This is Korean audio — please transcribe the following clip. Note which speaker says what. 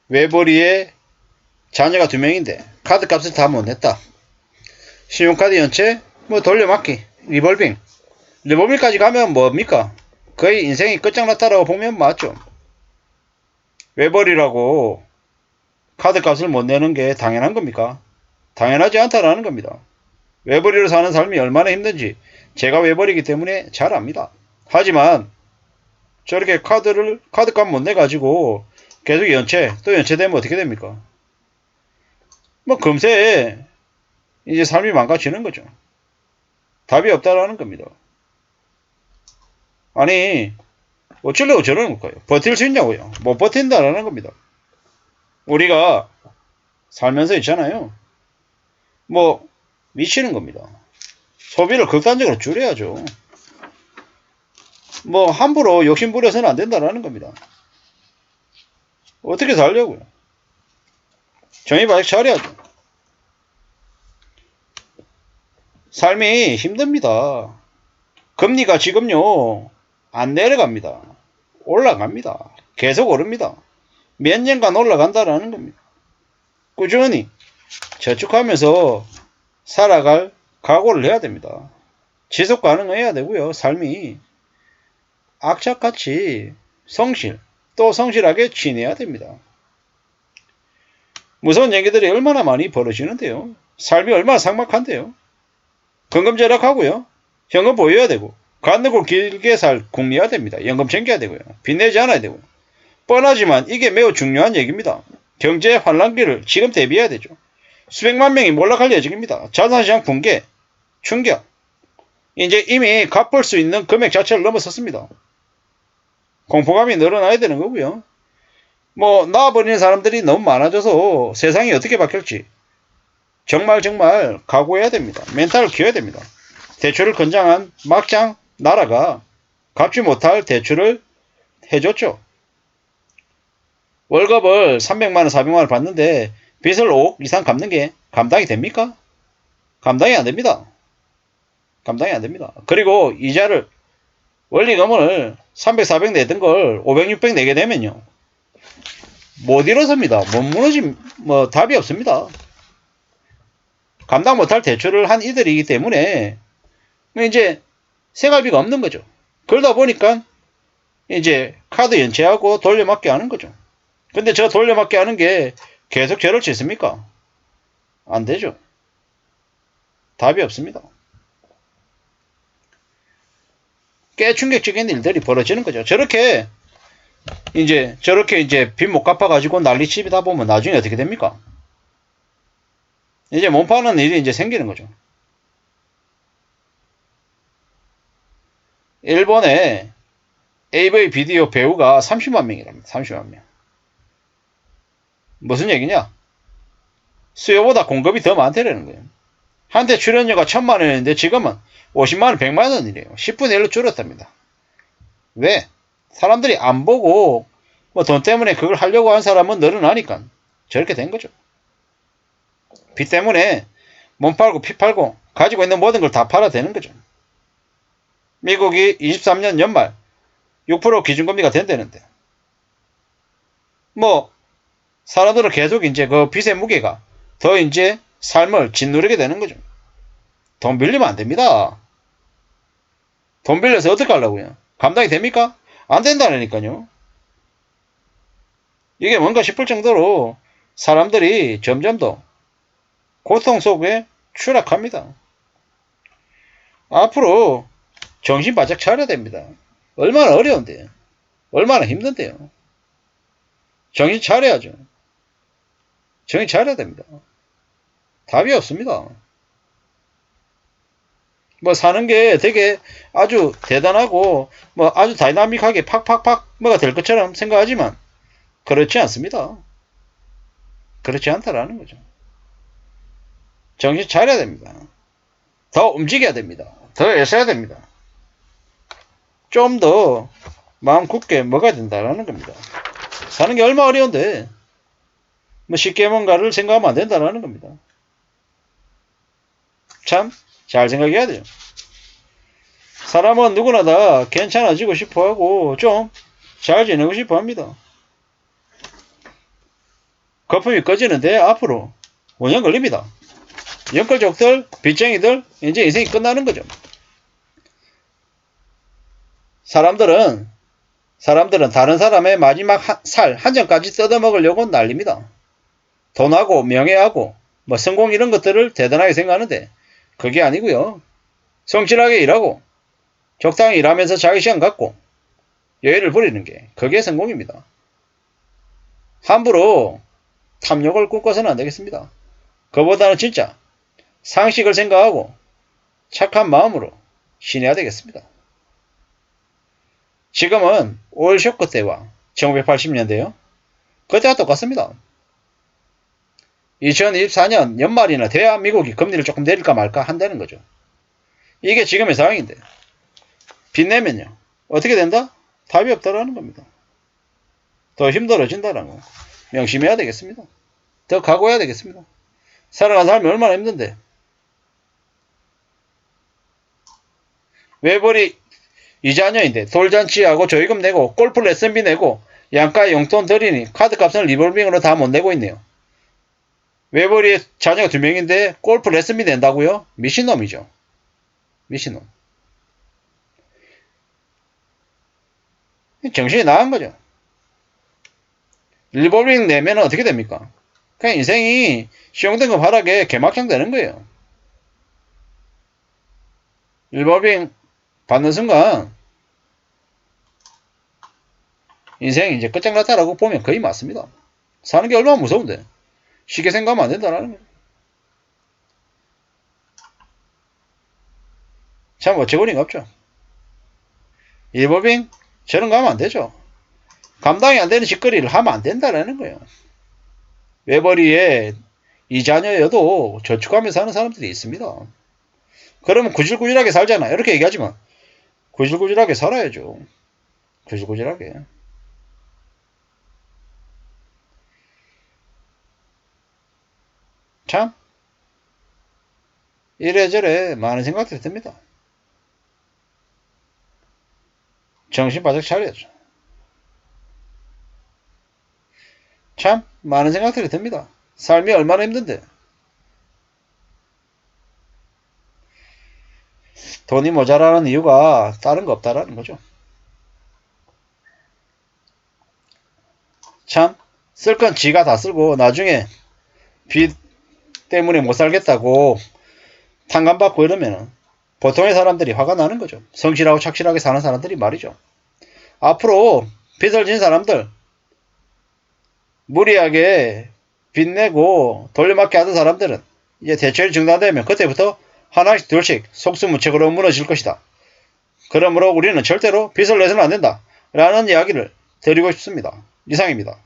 Speaker 1: 외벌이에 자녀가 2명인데 카드값을 다 못 냈다. 신용카드 연체, 뭐 돌려막기, 리볼빙까지 가면 뭡니까? 거의 인생이 끝장났다라고 보면 맞죠. 외벌이라고 카드값을 못 내는 게 당연한 겁니까? 당연하지 않다라는 겁니다. 외벌이로 사는 삶이 얼마나 힘든지 제가 외벌이기 때문에 잘 압니다. 하지만 저렇게 카드값 못 내가지고 계속 또 연체되면 어떻게 됩니까? 뭐 금세 이제 삶이 망가지는 거죠. 답이 없다라는 겁니다. 아니 어쩌려고 저러는 걸까요? 버틸 수 있냐고요? 못 버틴다라는 겁니다. 우리가 살면서 있잖아요. 뭐 미치는 겁니다. 소비를 극단적으로 줄여야죠. 뭐 함부로 욕심 부려서는 안 된다라는 겁니다. 어떻게 살려고요? 정의발식 잘해야죠. 삶이 힘듭니다. 금리가 지금요 안 내려갑니다. 올라갑니다. 계속 오릅니다. 몇 년간 올라간다라는 겁니다. 꾸준히 저축하면서 살아갈 각오를 해야 됩니다. 지속 가능해야 되고요. 삶이 악착같이 또 성실하게 지내야 됩니다. 무서운 얘기들이 얼마나 많이 벌어지는데요. 삶이 얼마나 삭막한데요. 건금절약하고요. 현금 보유해야 되고 간늘고 길게 살 궁리해야 됩니다. 연금 챙겨야 되고요. 빚내지 않아야 되고요. 뻔하지만 이게 매우 중요한 얘기입니다. 경제 환란기를 지금 대비해야 되죠. 수백만 명이 몰락할 예정입니다. 자산시장 붕괴, 충격. 이제 이미 갚을 수 있는 금액 자체를 넘어섰습니다. 공포감이 늘어나야 되는 거고요. 뭐 나와버리는 사람들이 너무 많아져서 세상이 어떻게 바뀔지 정말 각오해야 됩니다. 멘탈을 키워야 됩니다. 대출을 건장한 막장 나라가 갚지 못할 대출을 해줬죠. 월급을 300만원 400만원 받는데 빚을 5억 이상 갚는 게 감당이 됩니까? 감당이 안됩니다. 감당이 안됩니다. 그리고 이자를 원리금을 300 400 내던 걸 500 600 내게 되면요 못 일어섭니다. 못 무너짐 뭐 답이 없습니다. 감당 못할 대출을 한 이들이기 때문에 이제 생활비가 없는 거죠. 그러다 보니까 이제 카드 연체하고 돌려막기 하는 거죠. 근데 저 돌려막기 하는 게 계속 저럴 수 있습니까? 안 되죠. 답이 없습니다. 꽤 충격적인 일들이 벌어지는 거죠. 저렇게 이제 빚 못 갚아가지고 난리치다 보면 나중에 어떻게 됩니까? 이제 몸 파는 일이 이제 생기는 거죠. 일본의 AV 비디오 배우가 30만 명이랍니다. 30만 명. 무슨 얘기냐? 수요보다 공급이 더 많다라는 거예요. 한때 출연료가 1000만 원이었는데 지금은 50만 원, 100만 원이래요. 10분의 1로 줄었답니다. 왜? 사람들이 안 보고 뭐 돈 때문에 그걸 하려고 한 사람은 늘어나니까 저렇게 된 거죠. 빚 때문에 몸 팔고 피 팔고 가지고 있는 모든 걸 다 팔아야 되는 거죠. 미국이 23년 연말 6% 기준금리가 된다는데 뭐 사람들은 계속 이제 그 빚의 무게가 더 이제 삶을 짓누르게 되는 거죠. 돈 빌리면 안 됩니다. 돈 빌려서 어떻게 하려고요? 감당이 됩니까? 안 된다니까요. 이게 뭔가 싶을 정도로 사람들이 점점 더 고통 속에 추락합니다. 앞으로 정신 바짝 차려야 됩니다. 얼마나 어려운데요. 얼마나 힘든데요. 정신 차려야죠. 정신 차려야 됩니다. 답이 없습니다. 뭐 사는 게 되게 아주 대단하고 뭐 아주 다이나믹하게 팍팍팍 뭐가 될 것처럼 생각하지만 그렇지 않습니다. 그렇지 않다라는 거죠. 정신 차려야 됩니다. 더 움직여야 됩니다. 더 애써야 됩니다. 좀 더 마음 굳게 먹어야 된다라는 겁니다. 사는 게 얼마나 어려운데 뭐 쉽게 뭔가를 생각하면 안 된다라는 겁니다. 참 잘 생각해야 돼요. 사람은 누구나 다 괜찮아지고 싶어 하고 좀 잘 지내고 싶어 합니다. 거품이 꺼지는데 앞으로 5년 걸립니다. 연끌족들, 빚쟁이들 이제 인생이 끝나는 거죠. 사람들은 다른 사람의 마지막 살 한 점까지 뜯어먹으려고 난립니다. 돈하고 명예하고 뭐 성공 이런 것들을 대단하게 생각하는데 그게 아니고요. 성실하게 일하고 적당히 일하면서 자기 시간 갖고 여유를 부리는 게 그게 성공입니다. 함부로 탐욕을 꿈꿔서는 안 되겠습니다. 그보다는 진짜 상식을 생각하고 착한 마음으로 지내야 되겠습니다. 지금은 오일 쇼크 때와 1980년대요. 그때와 똑같습니다. 2024년 연말이나 돼야 미국이 금리를 조금 내릴까 말까 한다는 거죠. 이게 지금의 상황인데 빚내면요. 어떻게 된다? 답이 없다라는 겁니다. 더 힘들어진다는 거. 명심해야 되겠습니다. 더 각오해야 되겠습니다. 살아가는 삶이 얼마나 힘든데. 외벌이 이자녀인데 돌잔치하고 조의금 내고 골프 레슨비 내고 양가 용돈 들이니 카드값은 리볼빙으로 다 못 내고 있네요. 외벌이의 자녀가 2명인데 골프 레슨비 낸다고요? 미친놈이죠. 미친놈. 정신이 나간 거죠. 리볼빙 내면 어떻게 됩니까? 그냥 인생이 시용등급 하락에 개막장 되는 거예요. 리볼빙 받는 순간 인생이 이제 끝장났다라고 보면 거의 맞습니다. 사는 게 얼마나 무서운데. 쉽게 생각하면 안 된다라는 거예요. 참 어처구니가 없죠. 리볼빙 저런 거 하면 안 되죠. 감당이 안 되는 짓거리를 하면 안 된다라는 거예요. 외벌이에 이자녀여도 저축하면서 사는 사람들이 있습니다. 그러면 구질구질하게 살잖아. 이렇게 얘기하지만 구질구질하게 살아야죠. 구질구질하게. 참 이래저래 많은 생각들이 듭니다. 정신 바짝 차려야죠. 참 많은 생각들이 듭니다. 삶이 얼마나 힘든데. 돈이 모자라는 이유가 다른 거 없다라는 거죠. 참 쓸 건 지가 다 쓰고 나중에 빚 때문에 못 살겠다고 탕감받고 이러면 보통의 사람들이 화가 나는 거죠. 성실하고 착실하게 사는 사람들이 말이죠. 앞으로 빚을 진 사람들 무리하게 빚내고 돌려막기 하던 사람들은 이제 대출이 중단되면 그때부터 하나씩 둘씩 속수무책으로 무너질 것이다. 그러므로 우리는 절대로 빚을 내서는 안 된다. 라는 이야기를 드리고 싶습니다. 이상입니다.